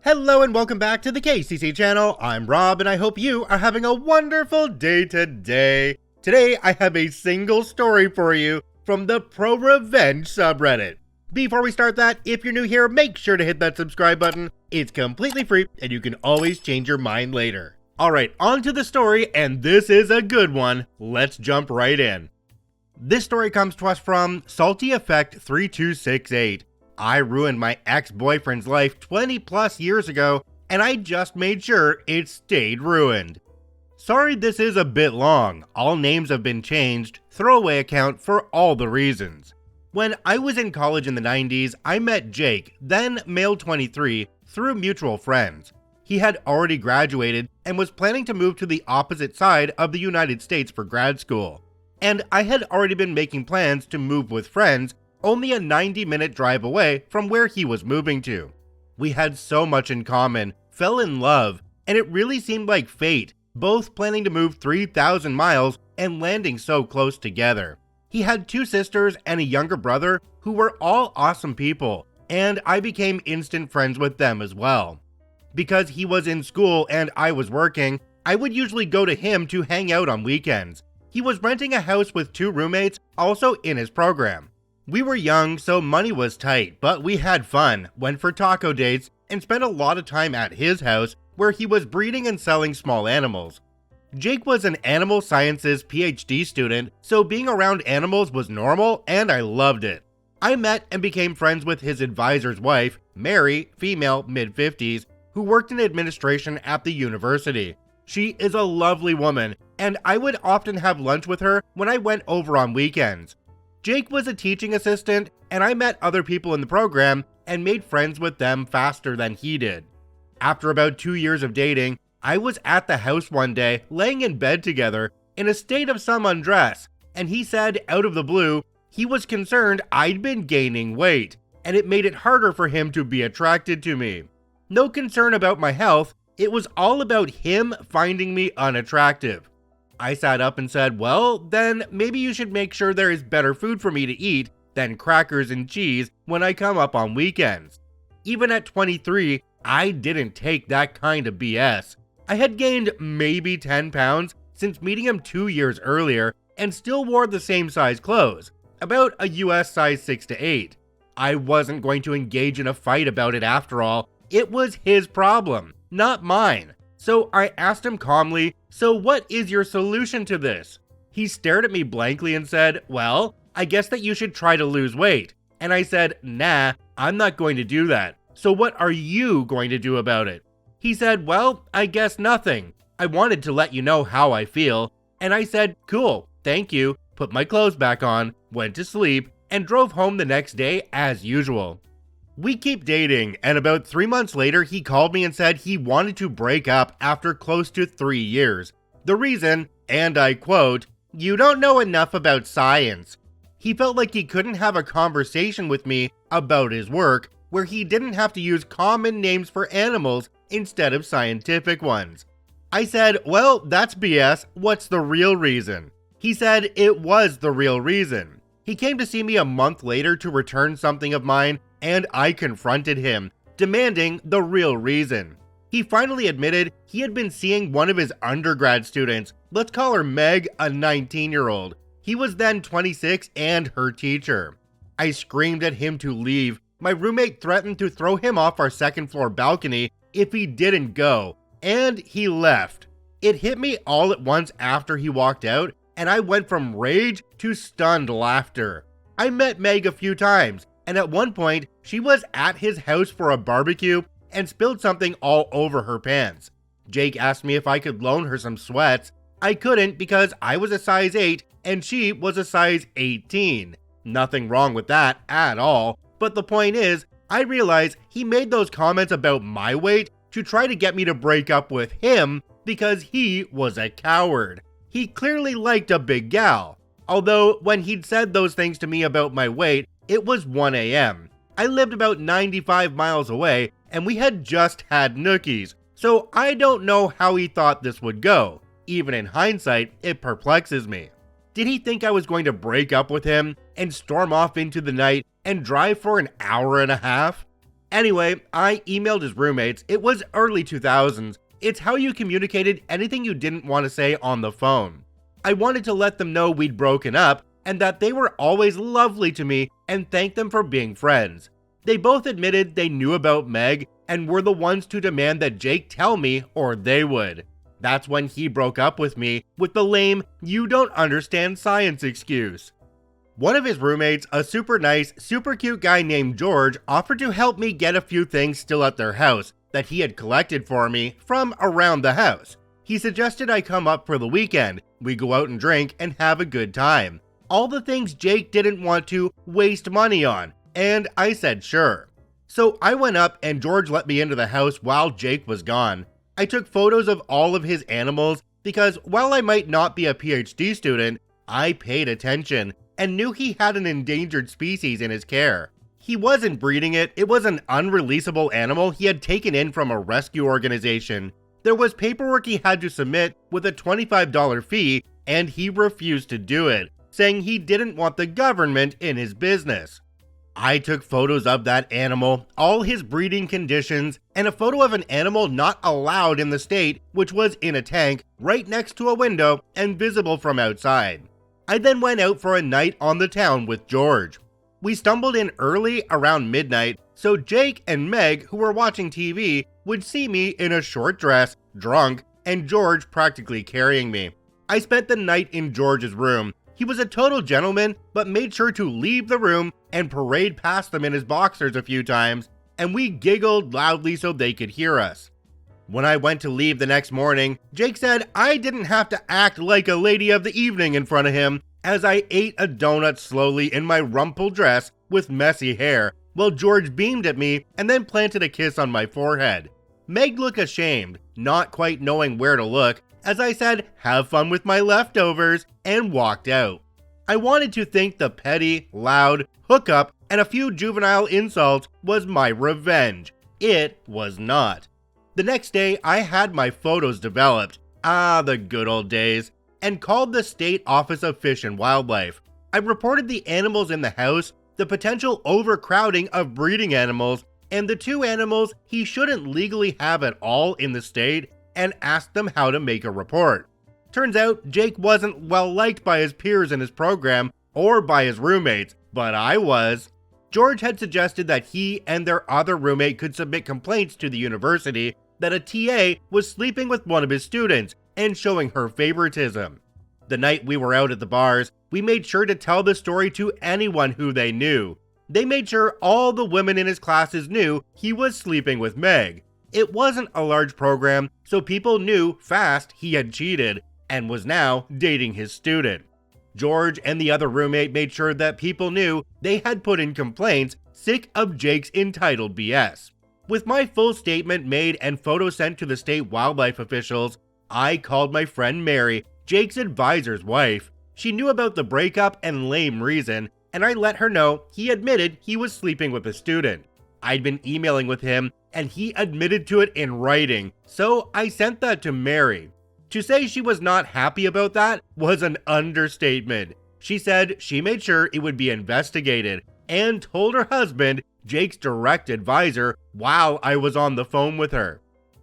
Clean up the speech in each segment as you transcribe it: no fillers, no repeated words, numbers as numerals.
Hello and welcome back to the KCC channel. I'm Rob and I hope you are having a wonderful day today. Today I have a single story for you from the ProRevenge subreddit. Before we start that, if you're new here, make sure to hit that subscribe button. It's completely free and you can always change your mind later. Alright, on to the story, and this is a good one. Let's jump right in. This story comes to us from Salty Effect 3268. I ruined my ex-boyfriend's life 20 plus years ago, and I just made sure it stayed ruined. Sorry this is a bit long, all names have been changed, throwaway account for all the reasons. When I was in college in the 90s, I met Jake, then male 23, through mutual friends. He had already graduated and was planning to move to the opposite side of the United States for grad school. And I had already been making plans to move with friends, only a 90-minute drive away from where he was moving to. We had so much in common, fell in love, and it really seemed like fate, both planning to move 3,000 miles and landing so close together. He had two sisters and a younger brother who were all awesome people, and I became instant friends with them as well. Because he was in school and I was working, I would usually go to him to hang out on weekends. He was renting a house with two roommates, also in his program. We were young, so money was tight, but we had fun, went for taco dates, and spent a lot of time at his house where he was breeding and selling small animals. Jake was an animal sciences PhD student, so being around animals was normal and I loved it. I met and became friends with his advisor's wife, Mary, female, mid-50s, who worked in administration at the university. She is a lovely woman, and I would often have lunch with her when I went over on weekends. Jake was a teaching assistant, and I met other people in the program and made friends with them faster than he did. After about 2 years of dating, I was at the house one day, laying in bed together, in a state of some undress, and he said, out of the blue, he was concerned I'd been gaining weight, and it made it harder for him to be attracted to me. No concern about my health, it was all about him finding me unattractive. I sat up and said, well, then maybe you should make sure there is better food for me to eat than crackers and cheese when I come up on weekends. Even at 23, I didn't take that kind of BS. I had gained maybe 10 pounds since meeting him 2 years earlier and still wore the same size clothes, about a US size 6 to 8. I wasn't going to engage in a fight about it after all. It was his problem, not mine. So I asked him calmly, so what is your solution to this? He stared at me blankly and said, well, I guess that you should try to lose weight. And I said, nah, I'm not going to do that. So what are you going to do about it? He said, well, I guess nothing. I wanted to let you know how I feel. And I said, cool, thank you, put my clothes back on, went to sleep, and drove home the next day as usual. We keep dating, and about 3 months later, he called me and said he wanted to break up after close to 3 years. The reason, and I quote, you don't know enough about science. He felt like he couldn't have a conversation with me about his work, where he didn't have to use common names for animals instead of scientific ones. I said, well, that's BS, what's the real reason? He said it was the real reason. He came to see me a month later to return something of mine, and I confronted him, demanding the real reason. He finally admitted he had been seeing one of his undergrad students, let's call her Meg, a 19-year-old. He was then 26 and her teacher. I screamed at him to leave. My roommate threatened to throw him off our second floor balcony if he didn't go, and he left. It hit me all at once after he walked out, and I went from rage to stunned laughter. I met Meg a few times, and at one point, she was at his house for a barbecue and spilled something all over her pants. Jake asked me if I could loan her some sweats. I couldn't because I was a size 8 and she was a size 18. Nothing wrong with that at all, but the point is, I realized he made those comments about my weight to try to get me to break up with him because he was a coward. He clearly liked a big gal. Although when he'd said those things to me about my weight, it was 1 a.m. I lived about 95 miles away and we had just had nookies, so I don't know how he thought this would go. Even in hindsight, it perplexes me. Did he think I was going to break up with him and storm off into the night and drive for an hour and a half? Anyway, I emailed his roommates. It was early 2000s. It's how you communicated anything you didn't want to say on the phone. I wanted to let them know we'd broken up and that they were always lovely to me and thank them for being friends. They both admitted they knew about Meg and were the ones to demand that Jake tell me or they would. That's when he broke up with me with the lame, "you don't understand science" excuse. One of his roommates, a super nice, super cute guy named George, offered to help me get a few things still at their house that he had collected for me from around the house. He suggested I come up for the weekend, we go out and drink and have a good time. All the things Jake didn't want to waste money on, and I said sure. So I went up and George let me into the house while Jake was gone. I took photos of all of his animals because while I might not be a PhD student, I paid attention and knew he had an endangered species in his care. He wasn't breeding it, it was an unreleasable animal he had taken in from a rescue organization. There was paperwork he had to submit with a $25 fee, and he refused to do it, saying he didn't want the government in his business. I took photos of that animal, all his breeding conditions, and a photo of an animal not allowed in the state, which was in a tank right next to a window and visible from outside. I then went out for a night on the town with George. We stumbled in early around midnight, so Jake and Meg, who were watching TV, would see me in a short dress, drunk, and George practically carrying me. I spent the night in George's room. He was a total gentleman, but made sure to leave the room and parade past them in his boxers a few times, and we giggled loudly so they could hear us. When I went to leave the next morning, Jake said I didn't have to act like a lady of the evening in front of him as I ate a donut slowly in my rumpled dress with messy hair, while George beamed at me and then planted a kiss on my forehead. Meg looked ashamed, not quite knowing where to look, as I said, "Have fun with my leftovers," and walked out. I wanted to think the petty, loud, hookup, and a few juvenile insults was my revenge. It was not. The next day, I had my photos developed, the good old days, and called the State Office of Fish and Wildlife. I reported the animals in the house, the potential overcrowding of breeding animals, and the two animals he shouldn't legally have at all in the state, and asked them how to make a report. Turns out Jake wasn't well liked by his peers in his program or by his roommates, but I was. George had suggested that he and their other roommate could submit complaints to the university that a TA was sleeping with one of his students and showing her favoritism. The night we were out at the bars, we made sure to tell the story to anyone who they knew. They made sure all the women in his classes knew he was sleeping with Meg. It wasn't a large program, so people knew fast he had cheated and was now dating his student. George and the other roommate made sure that people knew they had put in complaints, sick of Jake's entitled BS. With my full statement made and photos sent to the state wildlife officials, I called my friend Mary, Jake's advisor's wife. She knew about the breakup and lame reason, and I let her know he admitted he was sleeping with a student. I'd been emailing with him, and he admitted to it in writing, so I sent that to Mary. To say she was not happy about that was an understatement. She said she made sure it would be investigated, and told her husband, Jake's direct advisor, while I was on the phone with her.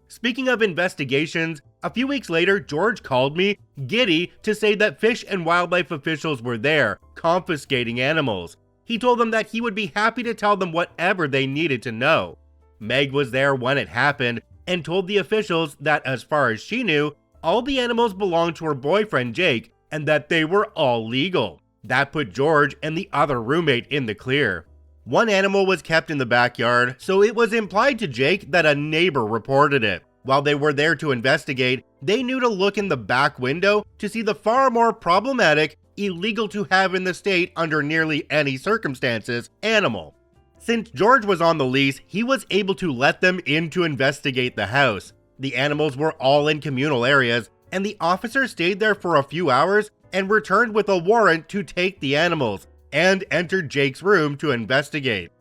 Speaking of investigations, a few weeks later, George called me, giddy, to say that fish and wildlife officials were there, confiscating animals. He told them that he would be happy to tell them whatever they needed to know. Meg was there when it happened, and told the officials that as far as she knew, all the animals belonged to her boyfriend Jake, and that they were all legal. That put George and the other roommate in the clear. One animal was kept in the backyard, so it was implied to Jake that a neighbor reported it. While they were there to investigate, they knew to look in the back window to see the far more problematic, illegal to have in the state under nearly any circumstances, animal. Since George was on the lease, he was able to let them in to investigate the house. The animals were all in communal areas, and the officer stayed there for a few hours and returned with a warrant to take the animals, and entered Jake's room to investigate.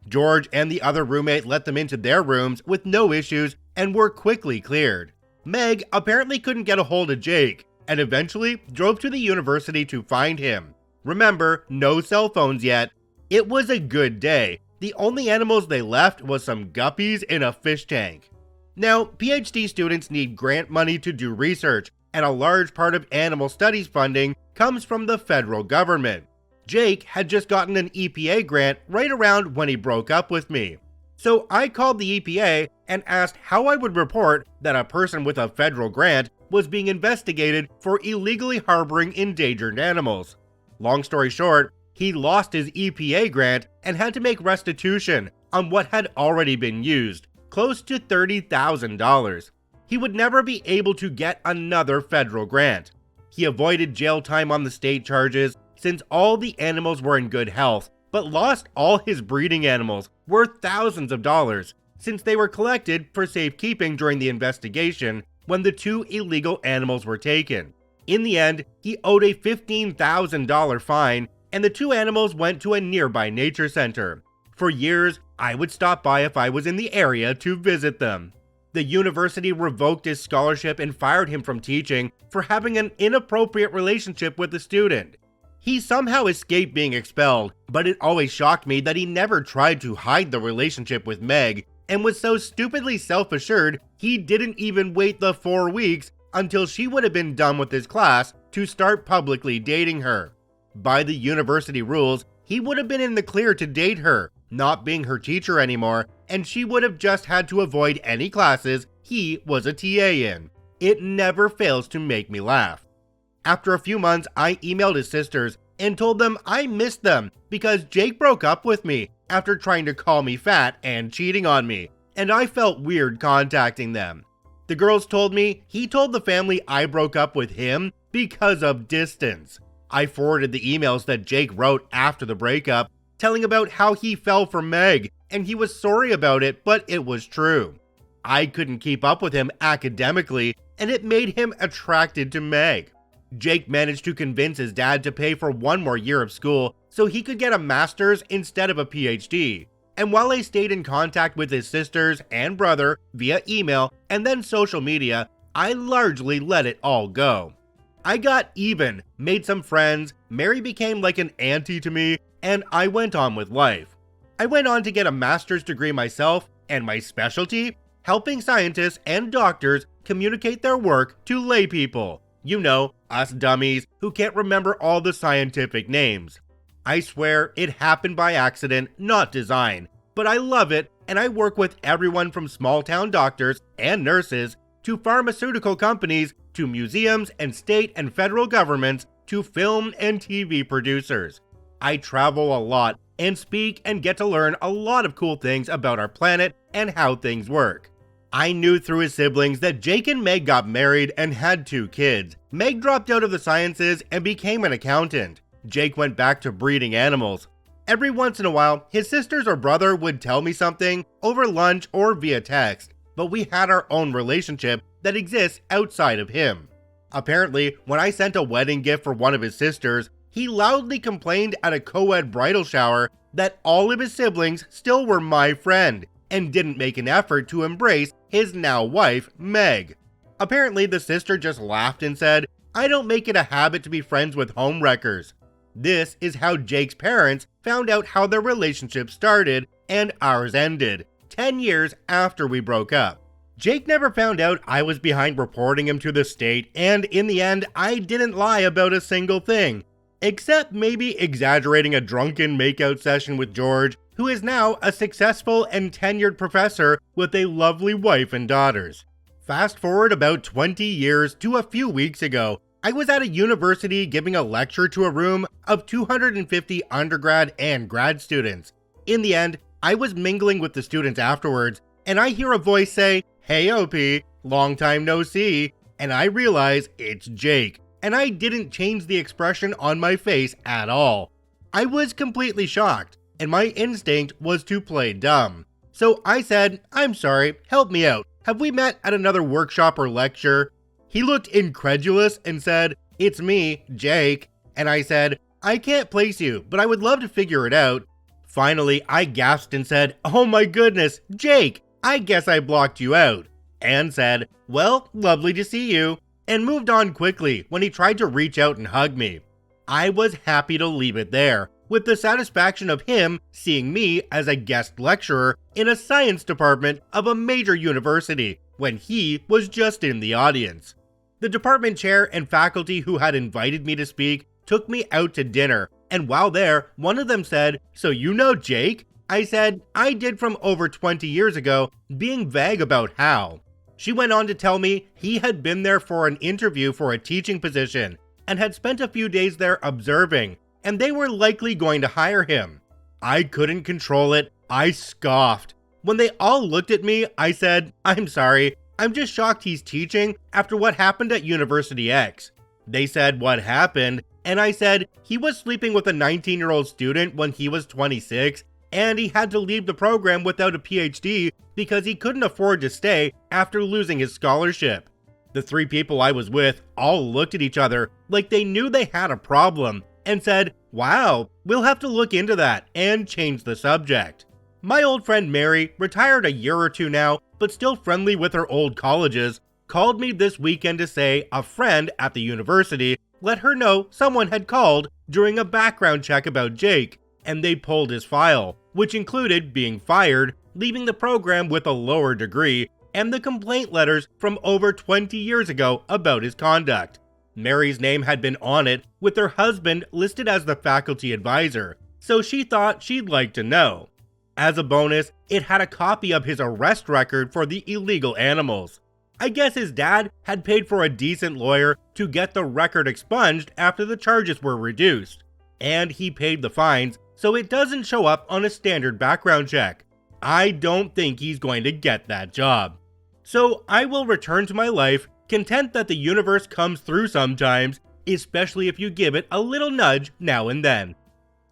George and the other roommate let them into their rooms with no issues and were quickly cleared. Meg apparently couldn't get a hold of Jake, and eventually drove to the university to find him. Remember, no cell phones yet. It was a good day, The only animals they left was some guppies in a fish tank. Now, PhD students need grant money to do research, and a large part of animal studies funding comes from the federal government. Jake had just gotten an EPA grant right around when he broke up with me. So I called the EPA and asked how I would report that a person with a federal grant was being investigated for illegally harboring endangered animals. Long story short, he lost his EPA grant and had to make restitution on what had already been used, close to $30,000. He would never be able to get another federal grant. He avoided jail time on the state charges since all the animals were in good health, but lost all his breeding animals worth thousands of dollars since they were collected for safekeeping during the investigation when the 2 illegal animals were taken. In the end, he owed a $15,000 fine, and the 2 animals went to a nearby nature center. For years, I would stop by if I was in the area to visit them. The university revoked his scholarship and fired him from teaching for having an inappropriate relationship with a student. He somehow escaped being expelled, but it always shocked me that he never tried to hide the relationship with Meg and was so stupidly self-assured he didn't even wait the 4 weeks until she would have been done with his class to start publicly dating her. By the university rules, he would have been in the clear to date her, not being her teacher anymore, and she would have just had to avoid any classes he was a TA in. It never fails to make me laugh. After a few months, I emailed his sisters and told them I missed them because Jake broke up with me after trying to call me fat and cheating on me, and I felt weird contacting them. The girls told me he told the family I broke up with him because of distance. I forwarded the emails that Jake wrote after the breakup, telling about how he fell for Meg and he was sorry about it, but it was true. I couldn't keep up with him academically, and it made him attracted to Meg. Jake managed to convince his dad to pay for 1 more year of school so he could get a master's instead of a PhD. And while I stayed in contact with his sisters and brother via email and then social media, I largely let it all go. I got even, made some friends, Mary became like an auntie to me, and I went on with life. I went on to get a master's degree myself, and my specialty? Helping scientists and doctors communicate their work to lay people. You know, us dummies who can't remember all the scientific names. I swear it happened by accident, not design, but I love it, and I work with everyone from small-town doctors and nurses to pharmaceutical companies to museums and state and federal governments to film and TV producers. I travel a lot and speak and get to learn a lot of cool things about our planet and how things work. I knew through his siblings that Jake and Meg got married and had 2 kids. Meg dropped out of the sciences and became an accountant. Jake went back to breeding animals. Every once in a while, his sisters or brother would tell me something over lunch or via text, but we had our own relationship that exists outside of him. Apparently, when I sent a wedding gift for one of his sisters, he loudly complained at a co-ed bridal shower that all of his siblings still were my friend and didn't make an effort to embrace his now wife, Meg. Apparently, the sister just laughed and said, "I don't make it a habit to be friends with homewreckers." This is how Jake's parents found out how their relationship started and ours ended, 10 years after we broke up. Jake never found out I was behind reporting him to the state, and in the end, I didn't lie about a single thing, except maybe exaggerating a drunken makeout session with George, who is now a successful and tenured professor with a lovely wife and daughters. Fast forward about 20 years to a few weeks ago, I was at a university giving a lecture to a room of 250 undergrad and grad students. In the end, I was mingling with the students afterwards, and I hear a voice say, "Hey OP, long time no see," and I realize it's Jake, and I didn't change the expression on my face at all. I was completely shocked, and my instinct was to play dumb. So I said, "I'm sorry, help me out. Have we met at another workshop or lecture?" He looked incredulous and said, "It's me, Jake." And I said, "I can't place you, but I would love to figure it out." Finally, I gasped and said, "Oh my goodness, Jake, I guess I blocked you out." And said, "Well, lovely to see you," and moved on quickly when he tried to reach out and hug me. I was happy to leave it there, with the satisfaction of him seeing me as a guest lecturer in a science department of a major university when he was just in the audience. The department chair and faculty who had invited me to speak took me out to dinner, and while there, one of them said, "So you know Jake?" I said, "I did from over 20 years ago," being vague about how. She went on to tell me he had been there for an interview for a teaching position and had spent a few days there observing, and they were likely going to hire him. I couldn't control it. I scoffed. When they all looked at me, I said, "I'm sorry, I'm just shocked he's teaching after what happened at University X." They said, "What happened?" And I said, "He was sleeping with a 19-year-old student when he was 26, and he had to leave the program without a PhD because he couldn't afford to stay after losing his scholarship." The three people I was with all looked at each other like they knew they had a problem and said, "Wow, we'll have to look into that," and change the subject. My old friend Mary, retired a year or two now, but still friendly with her old colleges, called me this weekend to say a friend at the university let her know someone had called during a background check about Jake, and they pulled his file, which included being fired, leaving the program with a lower degree, and the complaint letters from over 20 years ago about his conduct. Mary's name had been on it, with her husband listed as the faculty advisor, so she thought she'd like to know. As a bonus, it had a copy of his arrest record for the illegal animals. I guess his dad had paid for a decent lawyer to get the record expunged after the charges were reduced, and he paid the fines, so it doesn't show up on a standard background check. I don't think he's going to get that job. So I will return to my life, content that the universe comes through sometimes, especially if you give it a little nudge now and then.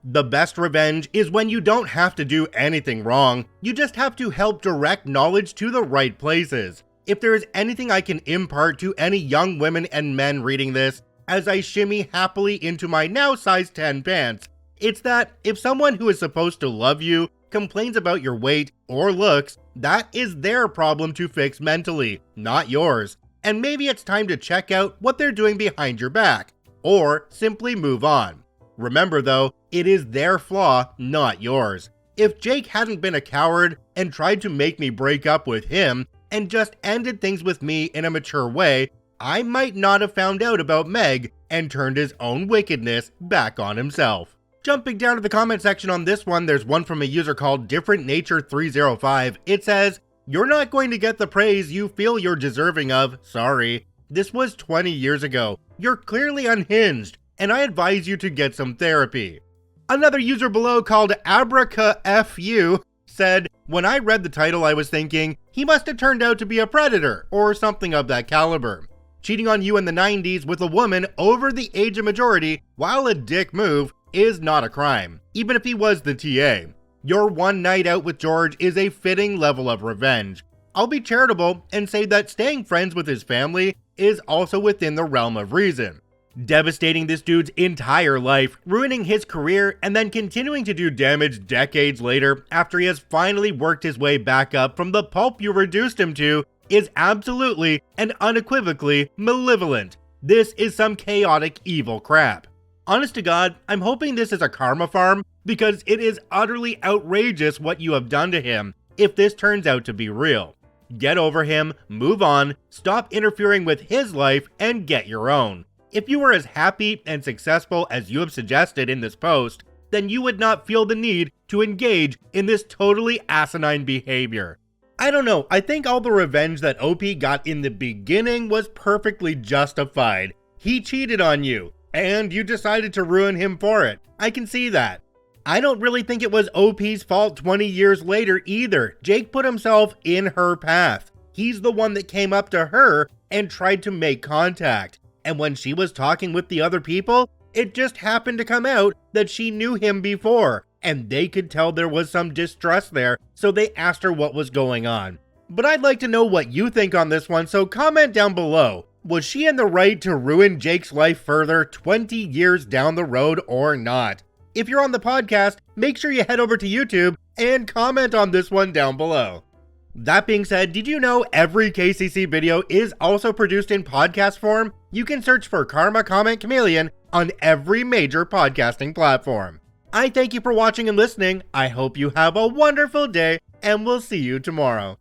The best revenge is when you don't have to do anything wrong, you just have to help direct knowledge to the right places. If there is anything I can impart to any young women and men reading this, as I shimmy happily into my now size 10 pants, it's that if someone who is supposed to love you complains about your weight or looks, that is their problem to fix mentally, not yours. And maybe it's time to check out what they're doing behind your back, or simply move on. Remember though, it is their flaw, not yours. If Jake hadn't been a coward and tried to make me break up with him, and just ended things with me in a mature way, I might not have found out about Meg and turned his own wickedness back on himself. Jumping down to the comment section on this one, there's one from a user called Different Nature 305. It says, "You're not going to get the praise you feel you're deserving of, sorry. This was 20 years ago. You're clearly unhinged, and I advise you to get some therapy." Another user below called AbracaFU said, "When I read the title I was thinking, he must have turned out to be a predator or something of that caliber. Cheating on you in the 90s with a woman over the age of majority while a dick move is not a crime, even if he was the TA. Your one night out with George is a fitting level of revenge. I'll be charitable and say that staying friends with his family is also within the realm of reason. Devastating this dude's entire life, ruining his career, and then continuing to do damage decades later after he has finally worked his way back up from the pulp you reduced him to is absolutely and unequivocally malevolent. This is some chaotic evil crap. Honest to God, I'm hoping this is a karma farm because it is utterly outrageous what you have done to him if this turns out to be real. Get over him, move on, stop interfering with his life, and get your own. If you were as happy and successful as you have suggested in this post, then you would not feel the need to engage in this totally asinine behavior. I don't know, I think all the revenge that OP got in the beginning was perfectly justified. He cheated on you, and you decided to ruin him for it. I can see that. I don't really think it was OP's fault 20 years later either. Jake put himself in her path. He's the one that came up to her and tried to make contact. And when she was talking with the other people, it just happened to come out that she knew him before, and they could tell there was some distrust there, so they asked her what was going on. But I'd like to know what you think on this one, so comment down below. Was she in the right to ruin Jake's life further 20 years down the road or not? If you're on the podcast, make sure you head over to YouTube and comment on this one down below. That being said, did you know every KCC video is also produced in podcast form? You can search for Karma Comment Chameleon on every major podcasting platform. I thank you for watching and listening. I hope you have a wonderful day, and we'll see you tomorrow.